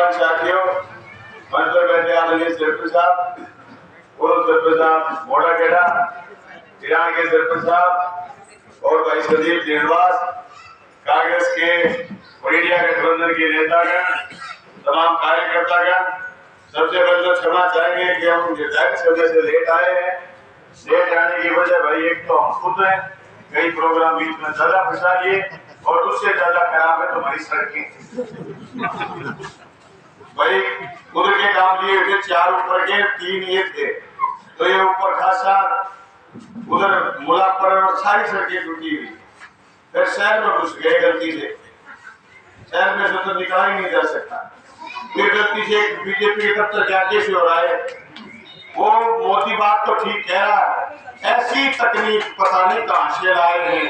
नौजवान साथियों, मंच पर बैठे आदरणीय सरपंच साहब, पूर्व सरपंच साहब मोड़ाखेड़ा, ईरान के सरपंच साहब और भाई संदीप श्रीनिवास, कांग्रेस के और इंडिया गठबंधन के नेतागण, तमाम कार्यकर्तागण, सबसे पहले तो क्षमा चाहेंगे कि हम निर्धारित समय से लेट आए हैं। लेट आने की वजह भाई एक तो हम खुद हैं, कई प्रोग्राम बीच में ज्यादा फंसा लिए और उससे ज्यादा खराब है तुम्हारी सड़कें। भाई उधर के काम लिए थे 4 ऊपर के 3 ये थे, तो ये ऊपर खासा उधर मुला पर और सारी सड़कें टूटी हुई। फिर शहर में घुस गए गलती से, शहर में से तो निकाला ही नहीं जा सकता। फिर गलती से बीजेपी के दफ्तर जाके से हो रहा है। वो मोदी बात तो ठीक कह रहा है, ऐसी तकनीक पता नहीं कहां से लाए हैं,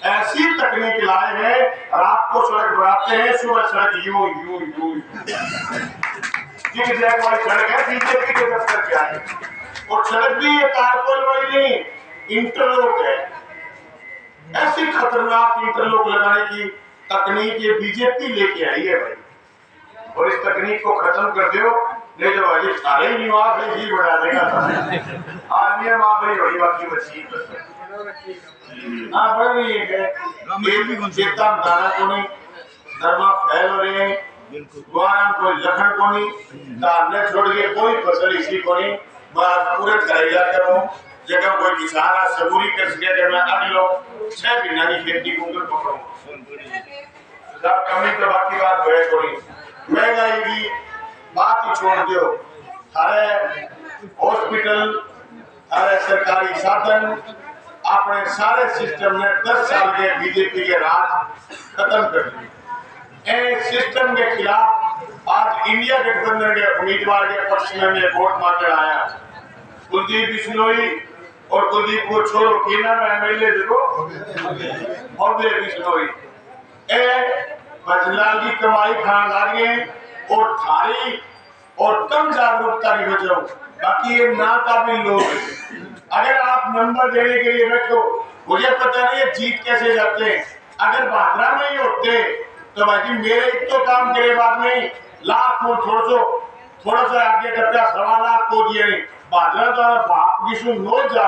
ऐसी तकनीक लाए हैं, रात को सड़क बनाते हैं, सुबह सड़क यूं यूं यूं जिग-जैग वाली सड़क है बीजेपी के दफ्तर के आगे, और सड़क भी ये तारकोल वाली नहीं, इंटरलॉक है। ऐसी खतरनाक इंटरलॉक लगाने की तकनीक ये बीजेपी लेके आई है भाई, और इस तकनीक को खत्म कर दो, नहीं तो भाई सारे ही निवास ही बढ़ा देगा। आदमी माफ ही बड़ी बात की बच्ची हाँ बढ़ रही है, चेता दाना को नहीं, धर्मा फैल रहे हैं, गुआराम कोई लखन को नहीं, दाने छोड़ के कोई फसल इसी को नहीं, बस पूरे करेला करो, जगह कोई किसान आज सबूरी कर सके जब मैं अग लो 6 महीना की खेती को उधर पकड़ो सब कमी तो बाकी बात है थोड़ी। महंगाई की बात ही छोड़ दो, सारे हॉस्पिटल, सारे सरकारी साधन, अपने सारे सिस्टम ने 10 साल के बीजेपी के राज खत्म कर दिए। सिस्टम के खिलाफ आज इंडिया गठबंधन के उम्मीदवार के पक्ष में वोट मांगने आया कुलदीप बिश्नोई, और कुलदीप को छोड़ो की नाम एमएलए देखो भव्य बिश्नोई, बजलाल की कमाई खान आ गए और थारी और कम जागरूकता की वजह, बाकी ये ना काबिल लोग। अगर आप नंबर देने के लिए बैठो, मुझे पता नहीं है जीत कैसे जाते हैं। अगर भाद्रा में ही होते तो भाई मेरे एक तो काम करे बाद में लाख को थोड़ा सा आगे करता 1.25 लाख को दिए नहीं, भाद्रा तो बाप की सुन नो जा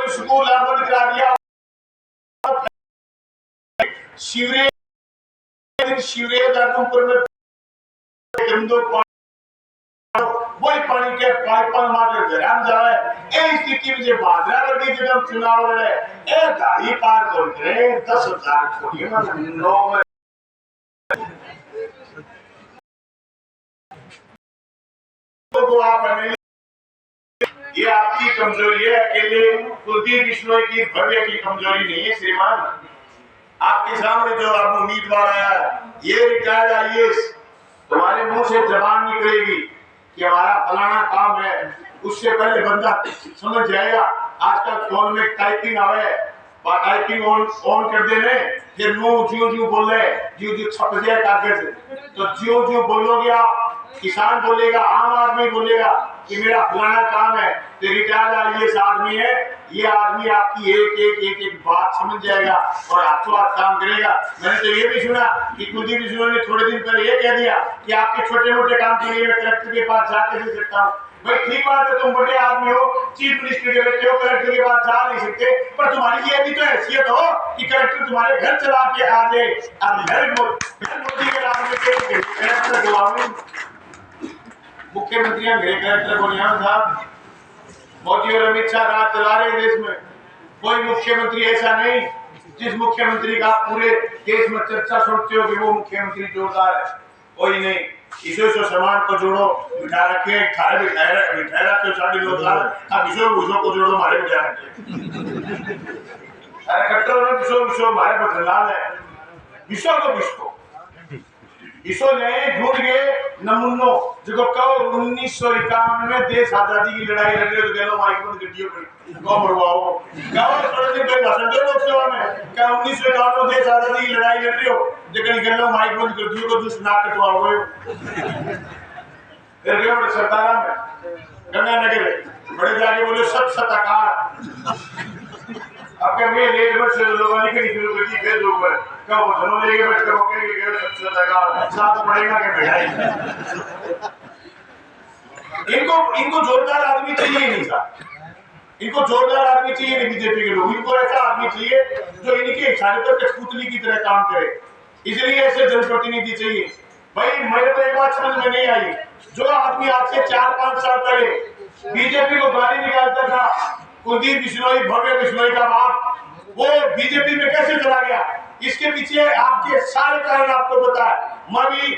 स्कूल बंद करा दिया, सीवरेज ऊपर में वही पानी के पाइप मार घराम जा रहा है। ए स्थिति में जो भाद्रा वर्गी जब चुनाव लड़े ए गाड़ी पार कर करे 10,000 छोड़िए ना 9 में तो आप ये आपकी कमजोरी है, अकेले कुलदीप बिश्नोई की भव्य की कमजोरी नहीं है श्रीमान। आपके सामने जो अब उम्मीदवार आया ये रिटायर्ड आईएएस, तुम्हारे मुंह से जबान निकलेगी कि हमारा फलाना काम है, उससे पहले बंदा समझ जाएगा। आजकल फोन में टाइपिंग आवे, टाइपिंग ऑन कर देने, फिर मुंह ज्यों बोले ज्यों छप जाए कागज, तो ज्यों बोलोगे आप, किसान बोलेगा, आम आदमी बोलेगा कि मेरा फलाना काम है, तो रिटायर्ड आईएएस आदमी है, ये आदमी आपकी एक बात समझ जाएगा और हाथों हाथ काम करेगा। मैंने तो ये भी सुना कि कुलदीप बिश्नोई ने थोड़े दिन पहले ये कह दिया कि आपके छोटे मोटे काम के लिए मैं कलेक्टर के पास जाके दे सकता हूँ। भाई ठीक बात है, तुम बड़े आदमी हो, चीफ मिनिस्टर के बेटे हो, कलेक्टर के पास जा नहीं सकते, पर तुम्हारी ये भी तो हैसियत हो कि कलेक्टर तुम्हारे घर चला के आ जाए। अब मोदी के राज में मुख्यमंत्री मेरे कलेक्टर को यहाँ था, मोदी और अमित शाह राज चला रहे देश में, कोई मुख्यमंत्री ऐसा नहीं जिस मुख्यमंत्री का पूरे देश में चर्चा सुनते हो कि वो मुख्यमंत्री जोरदार है, कोई नहीं। इसे सामान को जोड़ो, बिठा रखे बिठाए रखे 2.5 साल, अब विशो को जोड़ो हमारे बिठा रखे अरे कट्टर विशो हमारे बदलाल है, विशो को विशो इसो ने ढूंढ गए नमूनो जो कहो 1951 में देश आजादी की लड़ाई लड़ रहे तो गलो माइक बंद कर दियो को मरवाओ गांव थोड़े दिन पहले भाषण दे लोकसभा में क्या 1951 में देश आजादी की लड़ाई लड़ रहे हो जगह गलो माइक बंद कर दियो को दुष्ट ना कटवाओ फिर गए बड़े सरदारा में गंगानगर बड़े जाके बोले सब सताकार अब क्या मैं लेट बस लोगों ने कहीं शुरू की फेसबुक पर क्या वो दोनों लेके बैठ कर ओके के सबसे ज्यादा साथ पड़ेगा के बैठाई। इनको इनको जोरदार आदमी चाहिए नहीं साहब, इनको जोरदार आदमी चाहिए नहीं बीजेपी के लोग, इनको ऐसा आदमी चाहिए जो इनके इशारे पर कठपुतली की तरह काम करे। इसलिए ऐसे जनप्रतिनिधि चाहिए। भाई मेरे को एक बात समझ में नहीं आई, जो आदमी आज से 4-5 साल पहले बीजेपी को गाली निकालता था, कुलदीप बिश्नोई, भव्य बिश्नोई का बाप, वो बीजेपी में कैसे चला गया? इसके पीछे आपके सारे कारण आपको पता है। मैं भी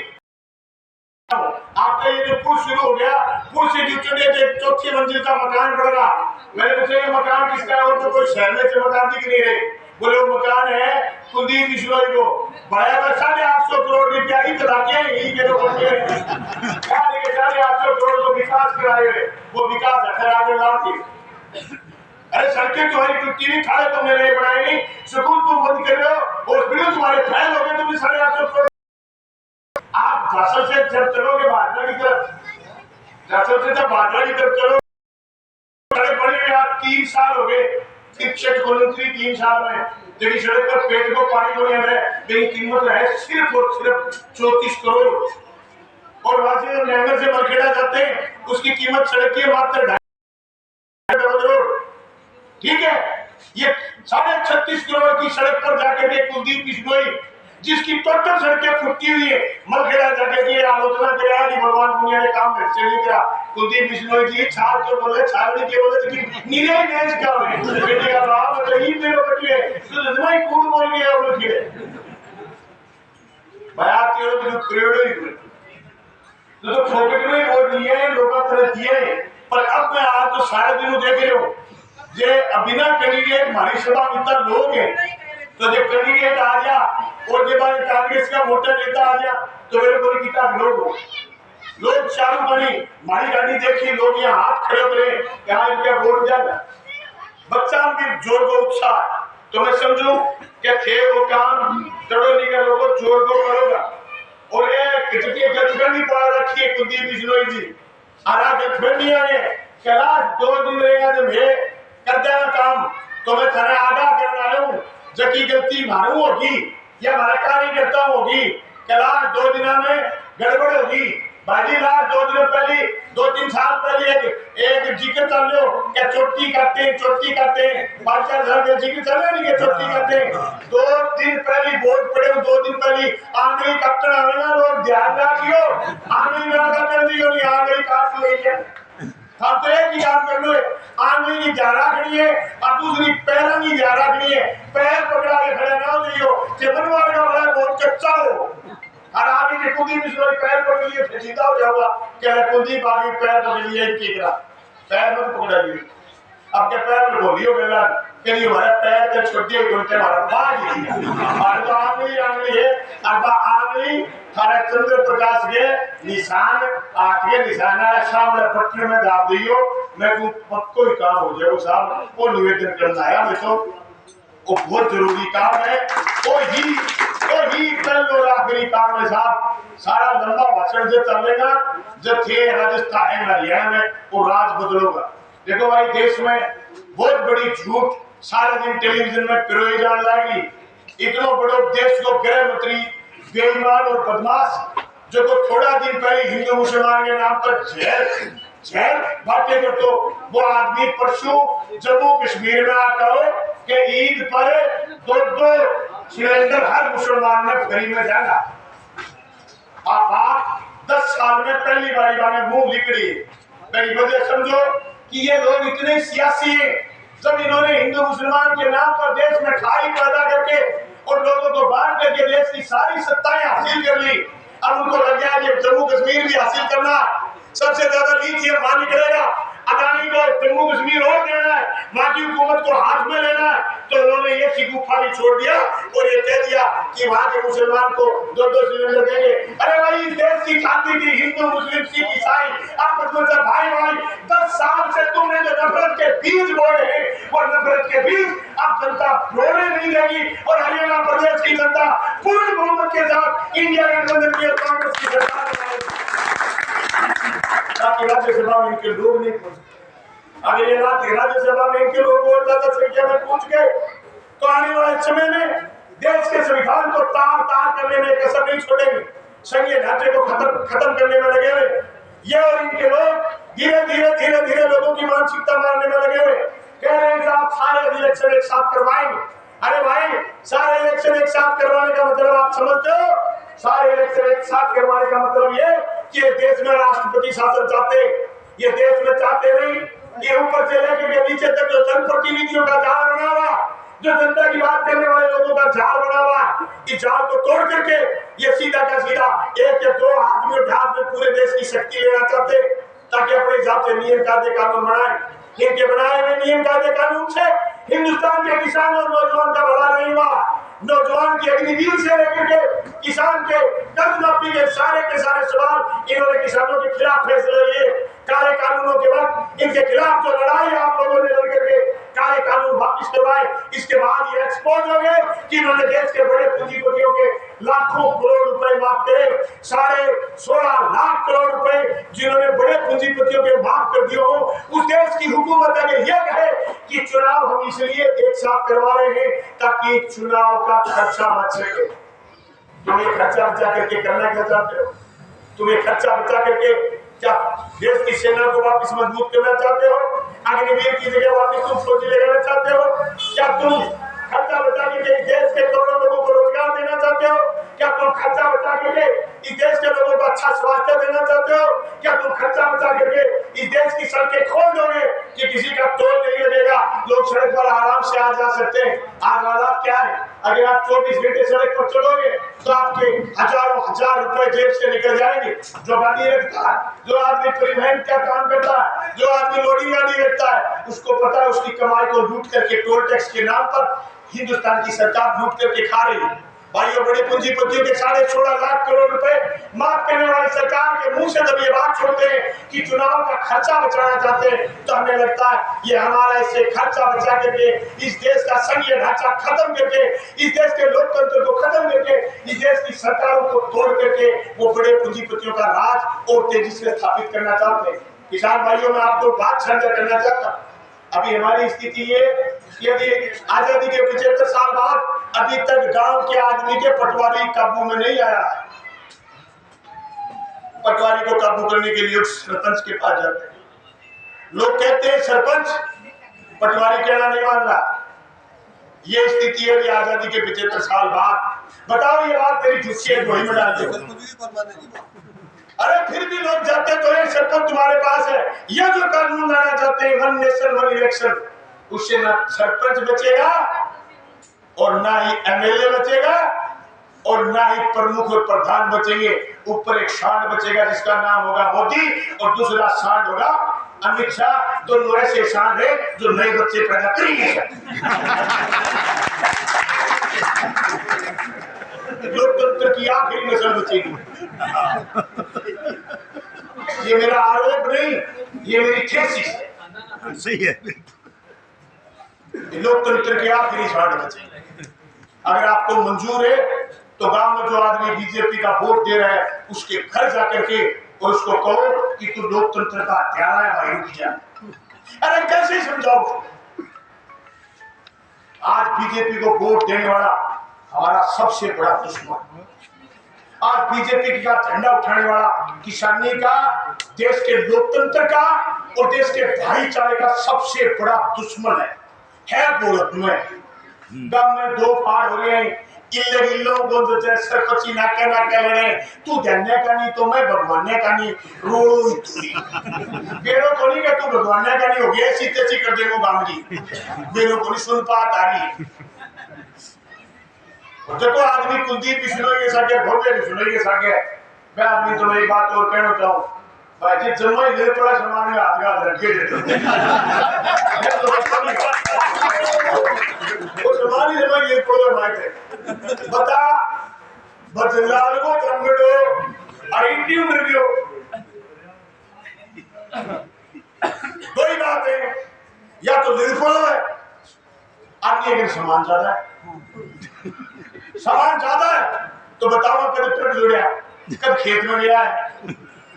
आपका ये जो पुल शुरू हो गया, पुल से जो चढ़े 4थी मंजिल का मकान बन रहा, मैंने पूछा ये मकान किसका है? और तो कोई शहर में से मकान दिख नहीं रहे। बोले वो मकान है कुलदीप बिश्नोई को, बड़ा 850 करोड़ रुपया ही चला के यही के लोगों के क्या लेके 850 करोड़ को विकास कराए हुए, वो विकास अखर आगे लाती। अरे सड़कें तुम्हारी टूटी हुई, खाड़े तुमने नहीं बनाए, नहीं स्कूल तुम बंद कर रहे हो, हॉस्पिटल तुम्हारे फैल हो गए, तुमने 850 करोड़। आप जासर से जब चलोगे भाजपा की तरफ, जासर से जब भाजपा की तरफ चलो, सड़क बनी हुई आप 3 साल हो गए, शिक्षक मंत्री 3 साल में तेरी सड़क पर पेट को पानी तो नहीं है, लेकिन कीमत है सिर्फ और सिर्फ 34 करोड़। और वहां से नहर से मरखेड़ा जाते हैं, उसकी कीमत सड़क की मात्र 2.5 करोड़। ठीक है, ये 36.5 करोड़ की सड़क पर जाके देख कुलदीप बिश्नोई, जिसकी टोटल सड़कें फुटी हुई है, मलखेड़ा जाके की आलोचना किया कि भगवान दुनिया ने काम कैसे नहीं किया। कुलदीप बिश्नोई जी छाल के बोले, छाल नहीं के बोले, लेकिन नीले देश का है बेटे का बाप मतलब ही मेरे बच्चे तो जमाई कूड़ बोल गया और खिले भाई के लोग जो करोड़ों ही तो फोकट में बोल दिए हैं, लोगों तरह दिए हैं। पर अब मैं आज तो सारे दिनों देख रहे हो जे बिना कैंडिडेट हमारी सभा में इतना लोग हैं, तो जब कैंडिडेट आ गया और जब कांग्रेस का मोटा नेता आ गया तो मेरे को किताब लोग चालू बनी, हमारी गाड़ी देखी, लोग यहाँ हाथ खड़े करे, यहाँ इनका वोट जाना बच्चा भी जोर को उत्साह, तो मैं समझू क्या थे वो काम तड़ोली का लोगों जोर को करोगा। और ये गठबंधन पा रखी है कुलदीप बिश्नोई जी, आरा गठबंधिया ने कैलाश 2 दिन रहेगा जब ये कर देना काम, तो मैं थाने आगाह करना आया हूँ जबकि गलती मारू होगी या हमारा कार्यकर्ता होगी, कैलाश 2 दिन में गड़बड़ होगी। बाजी लाल 2 दिन पहले 2-3 साल पहले एक जिक्र चल लो क्या चोटी करते 5-4 साल के जिक्र चल रहे नहीं चोटी करते 2 दिन पहले वोट पड़े 2 दिन पहले आंगली कट्टन आना लोग ध्यान रखियो, आंगली ना कर दियो नहीं आंगली काट ले क्या हम तो एक ही काम कर लो, आंगली की जा रखनी है और दूसरी पैरों की जा रखनी है, पैर पकड़ा के खड़े ना हो जाइयो, चिपनवार का बड़ा बहुत कच्चा हो और आगे के कुलदीप बिश्नोई पैर पकड़ लिए फिर सीधा हो जाऊंगा क्या कुलदीप आगे पैर पकड़ लिए की तरह पैर मत पकड़ाइए। अब क्या पैर में बोलियो बेला कहीं हमारे पैर के छोटे घुटने हमारा बाज और तो आंगली है अब आंगली थारे चंद्र प्रकाश के निशान आके निशाना सामने पट्टी में दाब दियो, मैं को पक्को ही काम हो जाए साहब वो निवेदन करना है मैं तो वो बहुत जरूरी काम है, वो ही कल और आखिरी काम है साहब। सारा लंबा भाषण जो चलेगा जो थे राजस्थान हरियाणा में वो राज बदलोगा। देखो भाई देश में बहुत बड़ी झूठ सारे दिन टेलीविजन में पिरोई जाने लगी, इतना बड़ो देश को गृह मंत्री बेईमान और बदमाश जो को थोड़ा दिन पहले हिंदू मुसलमान के नाम पर जहर बातें करते वो आदमी परसों जम्मू कश्मीर में आता हो कि ईद पर 2 सिलेंडर हर मुसलमान ने फ्री में जाना। आप 10 साल में पहली बारी मुंह लिकड़ी मेरी वजह समझो कि ये लोग इतने सियासी हैं, जब इन्होंने हिंदू मुसलमान के नाम पर देश में खाई पैदा करके और लोगों को बांट करके देश की सारी सत्ताएं हासिल कर ली, अब उनको लग गया कि जम्मू कश्मीर भी हासिल करना, सबसे ज्यादा लिथियम वहां निकलेगा, अदानी को जम्मू कश्मीर और देना है, वहां की हुकूमत को हाथ में लेना है, तो उन्होंने ये शिकूफा भी छोड़ दिया और ये कह दिया कि वहां के मुसलमान को 2 सिलेंडर देंगे। अरे भाई देश की खातिर की हिंदू मुस्लिम सिख ईसाई आपस में सब भाई 10 साल से तुमने जो नफरत के बीज बोए हैं वो नफरत के बीज अब जनता बोने नहीं देगी और हरियाणा प्रदेश की जनता पूर्ण बहुमत के साथ इंडिया गठबंधन की कांग्रेस की सरकार बनाएगी ताकि राज्यसभा में इनके लोग नहीं पहुंचे। अगर ये राज्यसभा में इनके लोग और ज्यादा संख्या में पहुंच गए तो आने वाले समय में देश के संविधान को तार तार करने में कसर नहीं छोड़ेंगे, संघीय ढांचे को खत्म करने में लगे हुए ये और इनके लोग धीरे धीरे लोगों की मानसिकता मारने में लगे हुए। कह रहे हैं आप सारे इलेक्शन एक साथ करवाएंगे। अरे भाई, सारे इलेक्शन एक साथ करवाने का मतलब आप समझते हो? सारे इलेक्शन एक साथ करवाने का मतलब ये कि देश में राष्ट्रपति शासन चाहते, ये देश में चाहते नहीं, ये ऊपर से लेकर नीचे तक जो जनप्रतिनिधियों का जाल बना हुआ, जो जनता की बात करने वाले लोगों का जाल बना हुआ, इस जाल को तोड़ करके ये सीधा का सीधा एक या दो आदमियों के हाथ में पूरे देश की शक्ति लेना चाहते, ताकि अपने हिसाब से नियम कायदे कानून बनाए। इनके बनाए हुए नियम कायदे कानून से हिंदुस्तान के किसान और नौजवान का भला नहीं हुआ। नौजवान की अग्निवीर से लेकर के किसान के कर्ज माफी के सारे सवाल इन्होंने किसानों के खिलाफ फैसले लिए। काले कानूनों के वक्त इनके खिलाफ जो लड़ाई आप लोगों ने लड़ करके काले कानून वापिस करवाए, इसके बाद ये एक्सपोज हो गए कि इन्होंने देश के बड़े पूंजीपतियों के लाखों करोड़ रुपए माफ करे। 16.5 लाख करोड़ रुपए जिन्होंने बड़े पूंजीपतियों के माफ कर दिए हो, उस देश की हुकूमत अगर यह कहे कि चुनाव हम इसलिए एक साथ करवा रहे हैं ताकि चुनाव का खर्चा बच सके। तुम्हें खर्चा बचा करके करना क्या चाहते हो? तुम्हें खर्चा बचा करके क्या देश की सेना को वापस मजबूत करना चाहते हो? अग्निवीर की जगह वापस तुम फौजी लगाना चाहते हो? क्या तुम खर्चा बचा करके देश के करोड़ों लोगों को रोजगार देना चाहते हो? क्या तुम खर्चा बचा करके इस देश के लोगों को अच्छा स्वास्थ्य देना चाहते हो? क्या तुम खर्चा बचा करके इस देश की सड़कें खोल दोगे कि किसी का टोल नहीं लगेगा, लोग सड़क पर आराम से आ जा सकते हैं? आज हालात क्या है? अगर आप 24 घंटे सड़क पर चलोगे तो आपके हजारों हजार रुपए जेब से निकल जाएंगे। जो गाड़ी रखता है, जो आदमी परिवहन का काम करता है, जो आदमी लोडिंग गाड़ी रखता है, उसको पता है उसकी कमाई को लूट करके टोल टैक्स के नाम पर हिंदुस्तान की सरकार लूट करके खा रही है। भाइयों, बड़े पूंजीपतियों के 16.5 लाख करोड़ रुपए माफ करने वाली सरकार के मुंह से जब ये बात छोड़ते हैं कि चुनाव का खर्चा बचाना चाहते हैं, तो हमें लगता है ये हमारा इससे खर्चा बचा करके इस देश का संघीय ढांचा खत्म करके, इस देश के लोकतंत्र को खत्म करके, इस देश की सरकारों को तोड़ करके वो बड़े पूंजीपतियों का राज और तेजी से स्थापित करना चाहते हैं। किसान भाइयों, मैं आपको बात साझा करना चाहता हूँ। अभी हमारी स्थिति ये, यदि आजादी के 75 साल बाद अभी तक गांव के आदमी के पटवारी काबू में नहीं आया है। पटवारी को काबू करने के लिए सरपंच के पास जाते हैं। लोग कहते हैं सरपंच पटवारी कहना नहीं मान रहा। ये स्थिति है आजादी के 75 साल बाद। बताओ ये बात तेरी झुकी है, वही में डालते हो। अरे फिर भी लोग जाते तो ये सरपंच तुम्हारे पास है। ये जो कानून लाना चाहते हैं, वन नेशन वन इलेक्शन, उससे ना सरपंच बचेगा और ना ही एमएलए बचेगा और ना ही प्रमुख और प्रधान बचेंगे। ऊपर एक सांड बचेगा जिसका नाम होगा मोदी और दूसरा सांड होगा अमित शाह। दोनों ऐसे सांड है जो नए बच्चे पैदा करेंगे। लोकतंत्र की आखिरी नस्ल बचेगी। ये मेरा आरोप नहीं, ये मेरी थीसिस है। सही है। लोकतंत्र के आखिरी सांड बचेंगे। अगर आपको मंजूर है तो गांव में जो आदमी बीजेपी का वोट दे रहा है उसके घर जाकर के और उसको कहो कि तू लोकतंत्र का हत्यारा है, भाई रुक जा। अरे कैसे समझाओ? आज बीजेपी को वोट देने वाला हमारा सबसे बड़ा दुश्मन, आज बीजेपी का झंडा उठाने वाला किसानी का, देश के लोकतंत्र का और देश के भाईचारे का सबसे बड़ा दुश्मन है बोलत में। गांव में दो पार हो रहे हैं, इल्लो को सरपंची नाके लड़े, तू धन्य का नहीं तो मैं भगवान का नहीं, रोड़ो बेरो को नहीं कि तू भगवान का नहीं हो गया, ऐसी तैसी कर देंगे गांव जी। बेरो को नहीं सुन पात आ रही। देखो आदमी कुलदीप भी सुनोगे सके, भव्य भी सुनोगे सके। मैं आदमी तो एक बात और कहना चाहूँ, भाई जी जम्मा ही ले पड़ा सामान में हाथ का रखे देते वो सामान ही जम्मा ये पड़ा भाई थे। बता बदलाव को रंगड़ो और इंडियन रिव्यू दो ही बात है, या तो दिल पड़ा है आदमी अगर सामान ज्यादा है, सामान ज्यादा है तो बताओ कब ट्रक जुड़िया, कब खेत में गया है,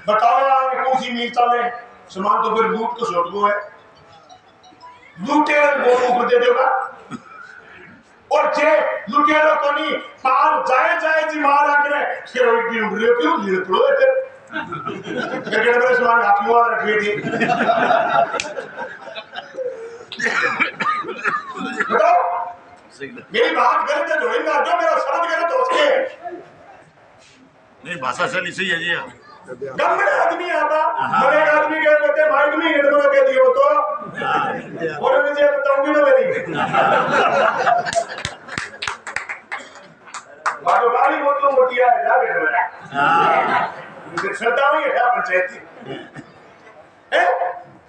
बताओ कौन सी मील चले, सामान तो फिर लूट को छोड़ गो है। लुटेरे बोलू को दे देगा और जे लुटेरो कोनी पार जाए जाए जी मार आके फिर वो की उड़ क्यों लीड़ पड़ो है फिर मेरे सवाल आपकी वाला रखी थी बताओ मेरी बात गलत है जोड़ेंगे जो मेरा शब्द गलत हो सके नहीं भाषा शैली सही है जी गंभीर आदमी आता बड़े आदमी के कहते माइक में हिट बना के दियो तो और मुझे बताऊंगी ना मेरी बातो गाड़ी मोटो मोटिया है जा बेटा मेरा मुझे श्रद्धा हुई है क्या पंचायती हैं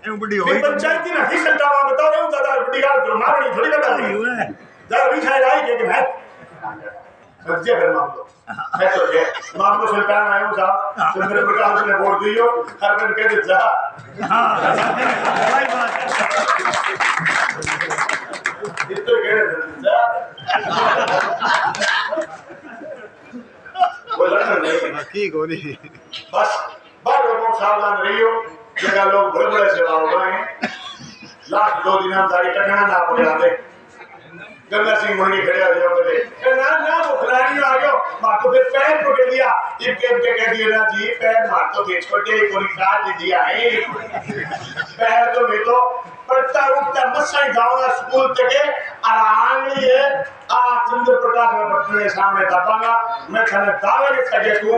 ये बड़ी ये होई पंचायती ना ही श्रद्धा हुआ बताओ ये ज्यादा बड़ी गाल जो मारनी थोड़ी करता है जरा भी खाए आई के मैं सच्चे फिर मान लो मैं तो ये मान लो सुल्तान आयो साहब चंद्र प्रकाश ने वोट दियो हर दिन कहते जा हां सही बात है ये तो कह रहे जा वो लड़ना नहीं ठीक हो रही बस बार लोगों सावधान रहियो जगह लोग बड़े बड़े सेवा हो गए लास्ट 2 दिन हम सारी टकना ना पकड़ा दे गंगा सिंह मुंडी खड़े हो जाओ बोले ना ना वो खिलाड़ी आ गयो मां तो फिर पैर पकड़ लिया ये के कह दिए ना जी पैर मार तो के छोटे कोई काट दिया है पैर तो मैं तो पढ़ता उठता मसाई गाँव स्कूल तक आराम लिए आ चंद्र प्रकाश में अपने सामने दबाना मैं खाने दावे के सके तू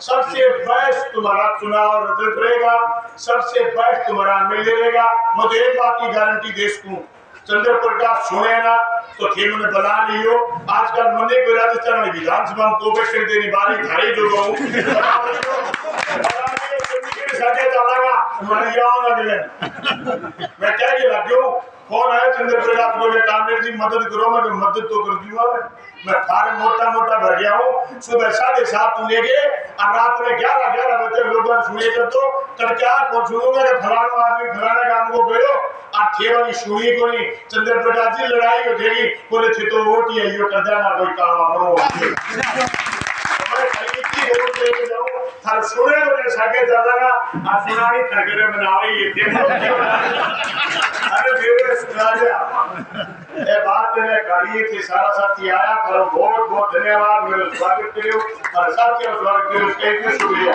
सबसे बेस्ट तुम्हारा चुनाव रिजल्ट रहेगा सबसे बेस्ट तुम्हारा मिलेगा मुझे एक बात की गारंटी दे सकूं चंद्र प्रकाश सुने ना तो खेम ने बना लियो आजकल मने को राजस्थान में विधानसभा में कोपेक्शन देनी बारी थारी जो गो साथे चलागा मरियाओ ना दिले मैं क्या ये लग्यो फोन आया चंद्र प्रकाश बोले कामरेड जी मदद करो मैं मदद तो कर दूंगा मैं फार्म मोटा मोटा भर गया हूँ सुबह 7:30 तू लेके और रात में 11 बजे लोगों सुनिए कर तो क्या पहुंचूंगा कि फलाना आदमी फलाना काम को गयो आ ठेवानी सुनी को नहीं चंद्र प्रकाश जी लड़ाई हो जाएगी बोले थे तो वोट ही आइयो कर देना कोई काम आपको मैं खरीदी वोट लेके जाऊं हर सुने मुझे साके चलागा आ सुनानी ठगरे बनावे ये देखो अरे देवे सुना दे ये बात मैंने कही थी सारा साथी आया पर बहुत बहुत धन्यवाद मेरे स्वागत करियो और साथियों स्वागत करियो उसके लिए शुक्रिया